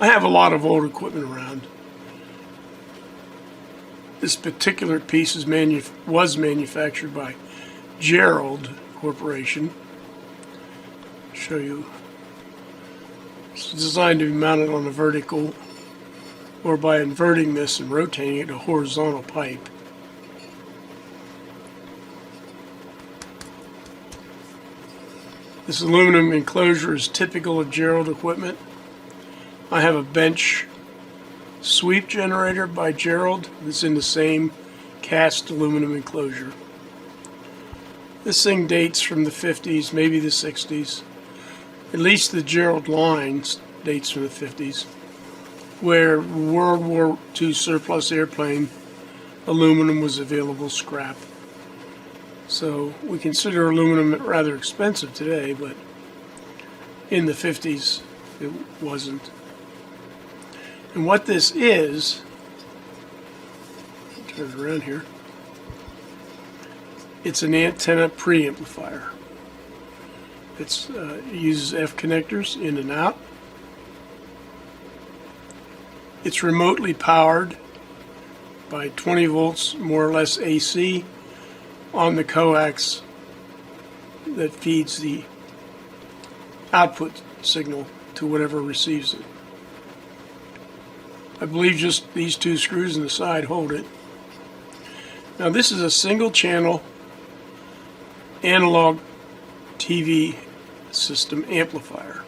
I have a lot of old equipment around. This particular piece was manufactured by Jerrold Corporation. I'll show you. It's designed to be mounted on a vertical, or by inverting this and rotating it, a horizontal pipe. This aluminum enclosure is typical of Jerrold equipment. I have a bench sweep generator by Jerrold that's in the same cast aluminum enclosure. This thing dates from the 50s, maybe the 60s. At least the Jerrold line dates from the 50s, where World War II surplus airplane aluminum was available scrap. So we consider aluminum rather expensive today, but in the 50s it wasn't. And what this is, turn it around here, it's an antenna preamplifier. It uses F connectors in and out. It's remotely powered by 20 volts, more or less AC, on the coax that feeds the output signal to whatever receives it. I believe just these two screws in the side hold it. Now this is a single channel analog TV system amplifier.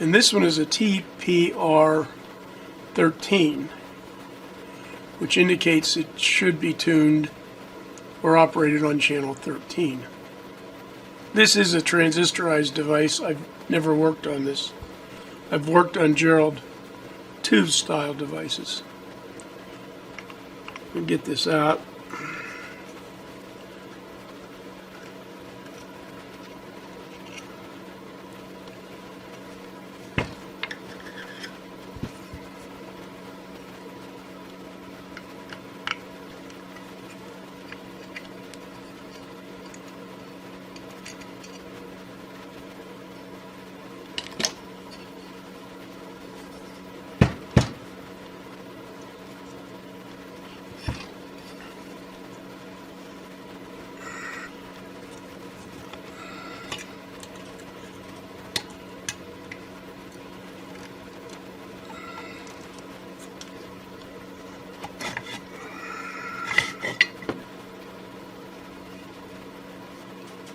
And this one is a TRP13, which indicates it should be tuned or operated on channel 13. This is a transistorized device. I've never worked on this. I've worked on Jerrold tube style devices. Let me get this out.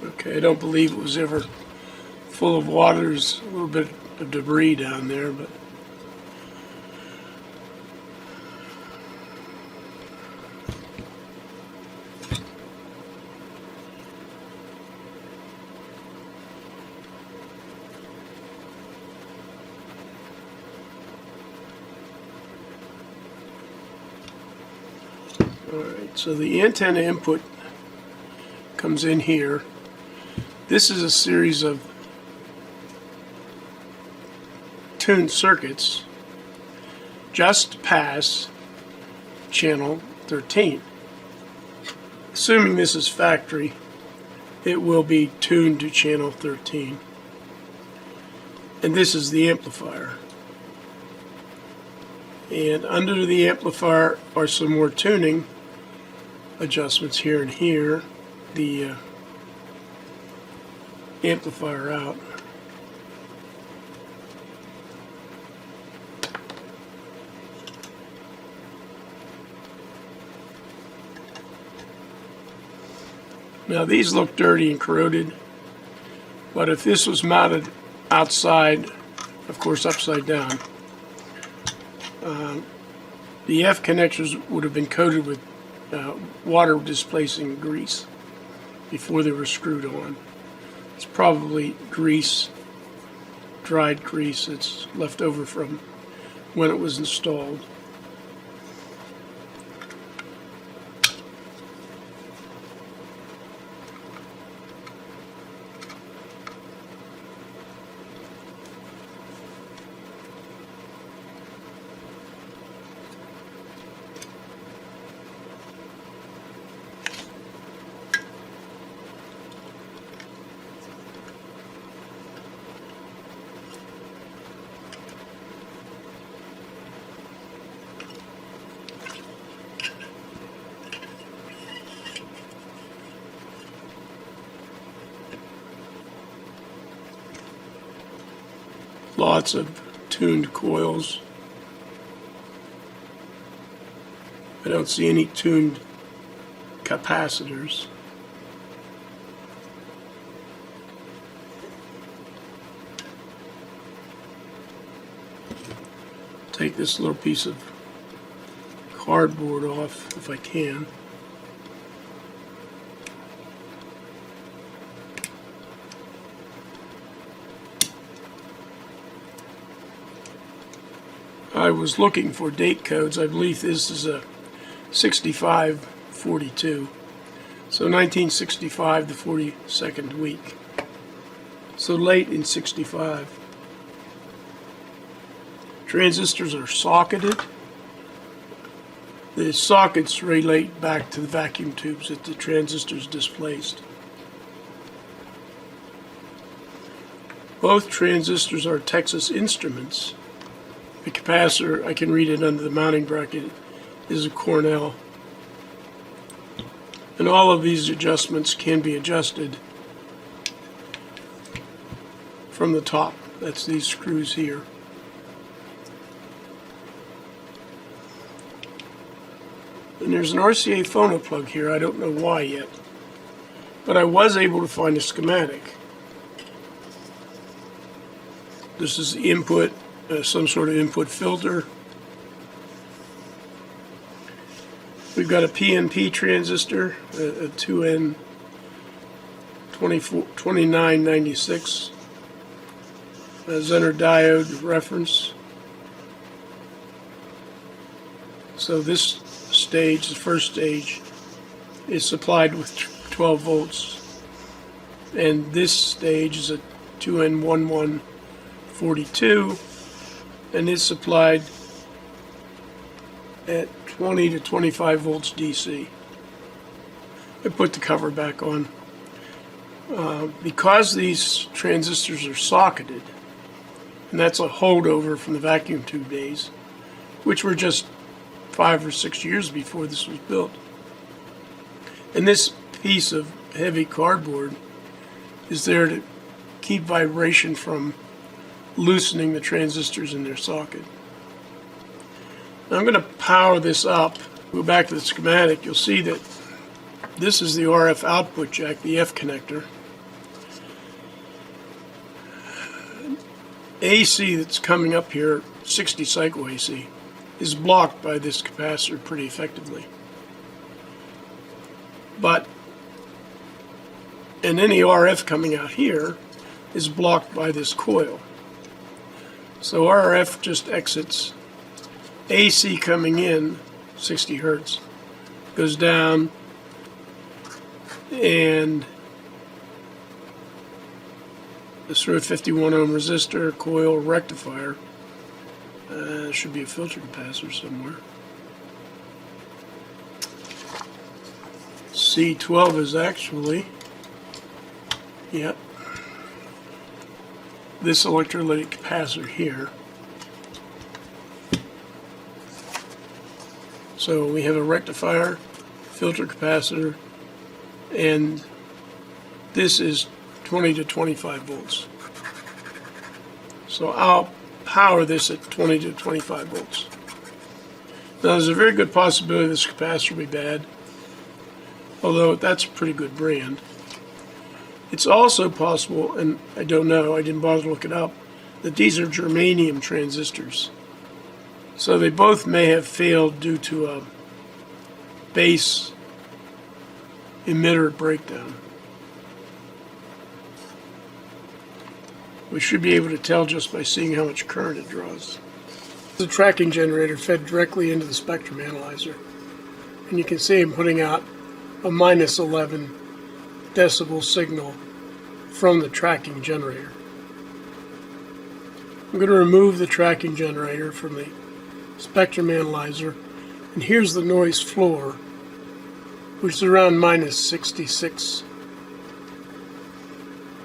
Okay, I don't believe it was ever full of water. There's a little bit of debris down there, but alright, so the antenna input comes in here. This is a series of tuned circuits just past channel 13. Assuming this is factory, it will be tuned to channel 13. And this is the amplifier. And under the amplifier are some more tuning adjustments here and here. The amplifier out. Now these look dirty and corroded, but if this was mounted outside, of course upside down, the F connectors would have been coated with water displacing grease before they were screwed on. It's probably grease, dried grease that's left over from when it was installed. Lots of tuned coils. I don't see any tuned capacitors. Take this little piece of cardboard off if I can. I was looking for date codes. I believe this is a 6542. So 1965, the 42nd week. So late in 65. Transistors are socketed. The sockets relate back to the vacuum tubes that the transistors displaced. Both transistors are Texas Instruments. The capacitor, I can read it under the mounting bracket, is a Cornell. And all of these adjustments can be adjusted from the top. That's these screws here. And there's an RCA phono plug here. I don't know why yet. But I was able to find a schematic. This is the input. Some sort of input filter. We've got a PNP transistor, a 2N 2996, a Zener diode reference. So this stage, the first stage, is supplied with 12 volts. And this stage is a 2N1142. And it's supplied at 20 to 25 volts DC. I put the cover back on. Because these transistors are socketed, and that's a holdover from the vacuum tube days, which were just 5 or 6 years before this was built. And this piece of heavy cardboard is there to keep vibration from loosening the transistors in their socket. Now I'm going to power this up. Go back to the schematic. You'll see that this is the RF output jack, the F connector. AC that's coming up here, 60 cycle AC, is blocked by this capacitor pretty effectively. And any RF coming out here is blocked by this coil. So RF just exits. AC coming in, 60 hertz, goes down, and this through a 51 ohm resistor, coil, rectifier. There should be a filter capacitor somewhere. C12 is actually, yep, this electrolytic capacitor here. So we have a rectifier, filter capacitor, and this is 20 to 25 volts. So I'll power this at 20 to 25 volts. Now there's a very good possibility this capacitor will be bad, although that's a pretty good brand. It's also possible, and I don't know, I didn't bother to look it up, that these are germanium transistors. So they both may have failed due to a base emitter breakdown. We should be able to tell just by seeing how much current it draws. The tracking generator fed directly into the spectrum analyzer, and you can see I'm putting out a minus 11 decibel signal from the tracking generator. I'm going to remove the tracking generator from the spectrum analyzer, and here's the noise floor, which is around minus 66.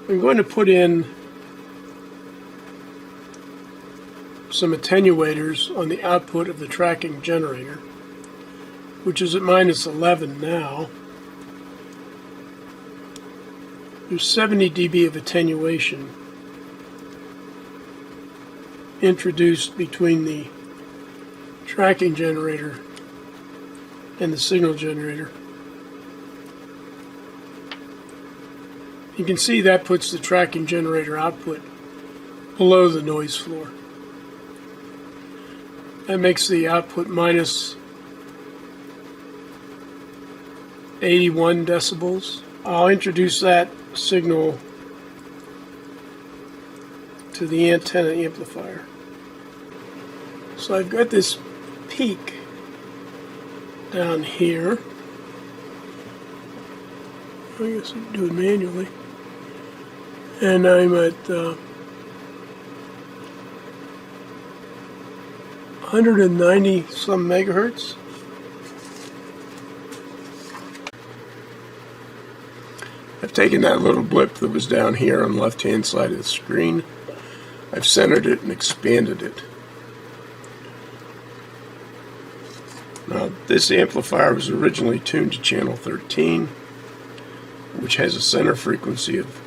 I'm going to put in some attenuators on the output of the tracking generator, which is at minus 11 now. There's 70 dB of attenuation. introduced between the tracking generator and the signal generator. You can see that puts the tracking generator output below the noise floor. That makes the output minus 81 decibels. I'll introduce that signal to the antenna amplifier. So I've got this peak down here. I guess I can do it manually. And I'm at 190 some megahertz. I've taken that little blip that was down here on the left hand side of the screen. I've centered it and expanded it. Now, this amplifier was originally tuned to channel 13, which has a center frequency of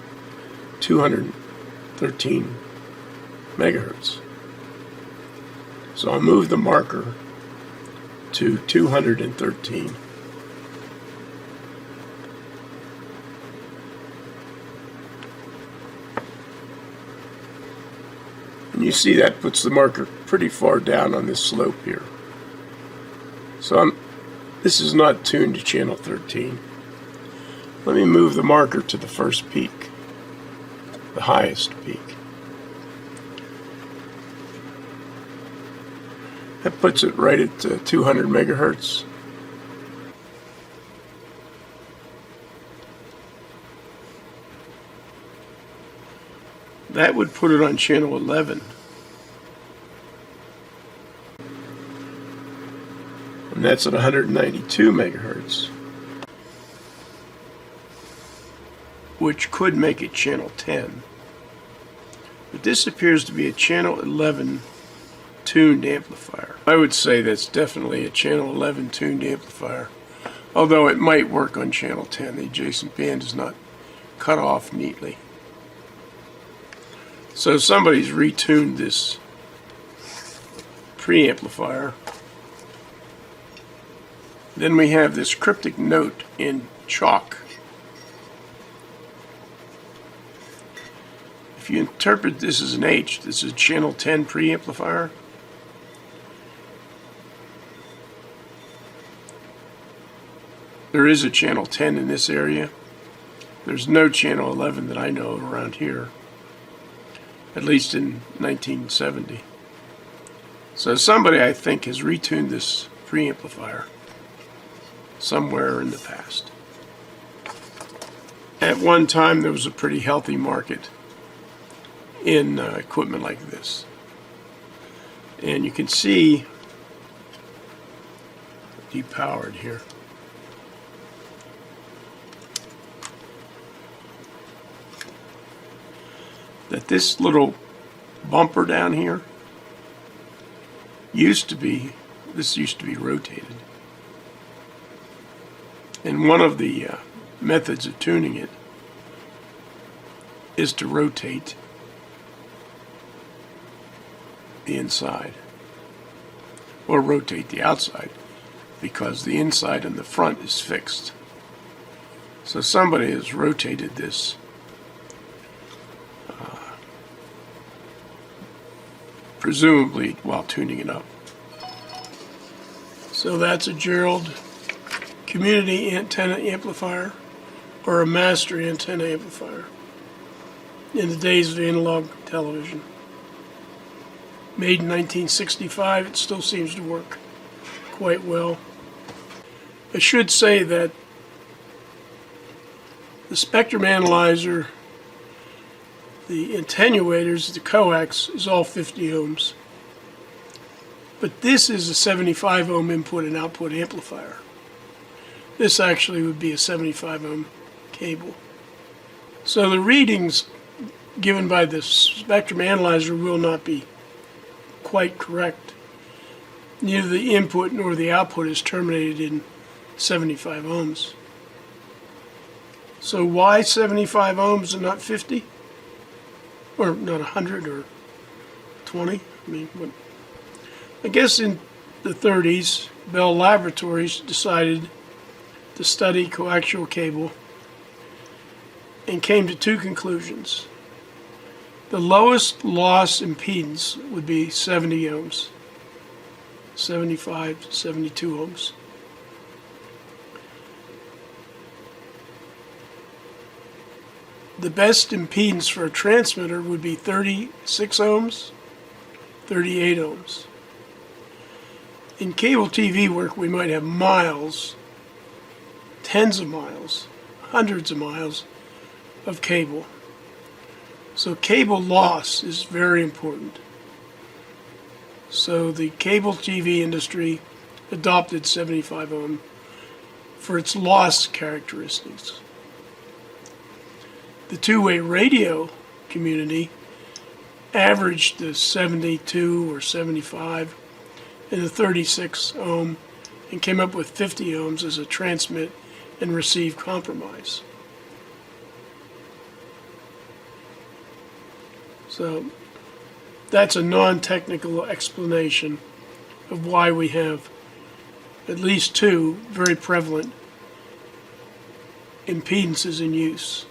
213 megahertz. So I'll move the marker to 213. And you see that puts the marker pretty far down on this slope here. So this is not tuned to channel 13. Let me move the marker to the first peak, the highest peak. That puts it right at 200 megahertz. That would put it on channel 11. And that's at 192 megahertz. Which could make it channel 10. But this appears to be a channel 11 tuned amplifier. I would say that's definitely a channel 11 tuned amplifier, although it might work on channel 10. The adjacent band is not cut off neatly. So somebody's retuned this preamplifier. Then we have this cryptic note in chalk. If you interpret this as an H, this is a channel 10 preamplifier. There is a channel 10 in this area. There's no channel 11 that I know of around here, at least in 1970. So somebody, I think, has retuned this preamplifier somewhere in the past. At one time, there was a pretty healthy market in equipment like this. And you can see depowered here. That this little bumper down here used to be rotated. And one of the methods of tuning it is to rotate the inside, or rotate the outside, because the inside and the front is fixed. So somebody has rotated this presumably while tuning it up. So that's a Jerrold community antenna amplifier, or a master antenna amplifier in the days of analog television. Made in 1965, it still seems to work quite well. I should say that the spectrum analyzer, the attenuators, the coax, is all 50 ohms. But this is a 75 ohm input and output amplifier. This actually would be a 75 ohm cable. So the readings given by the spectrum analyzer will not be quite correct. Neither the input nor the output is terminated in 75 ohms. So why 75 ohms and not 50? Or not 100 or 20. I guess in the 30s, Bell Laboratories decided to study coaxial cable and came to two conclusions. The lowest loss impedance would be 70 ohms, 75 to 72 ohms. The best impedance for a transmitter would be 36 ohms, 38 ohms. In cable TV work, we might have miles, tens of miles, hundreds of miles of cable. So cable loss is very important. So the cable TV industry adopted 75 ohm for its loss characteristics. The two-way radio community averaged the 72 or 75 and the 36 ohm and came up with 50 ohms as a transmit and receive compromise. So that's a non-technical explanation of why we have at least two very prevalent impedances in use.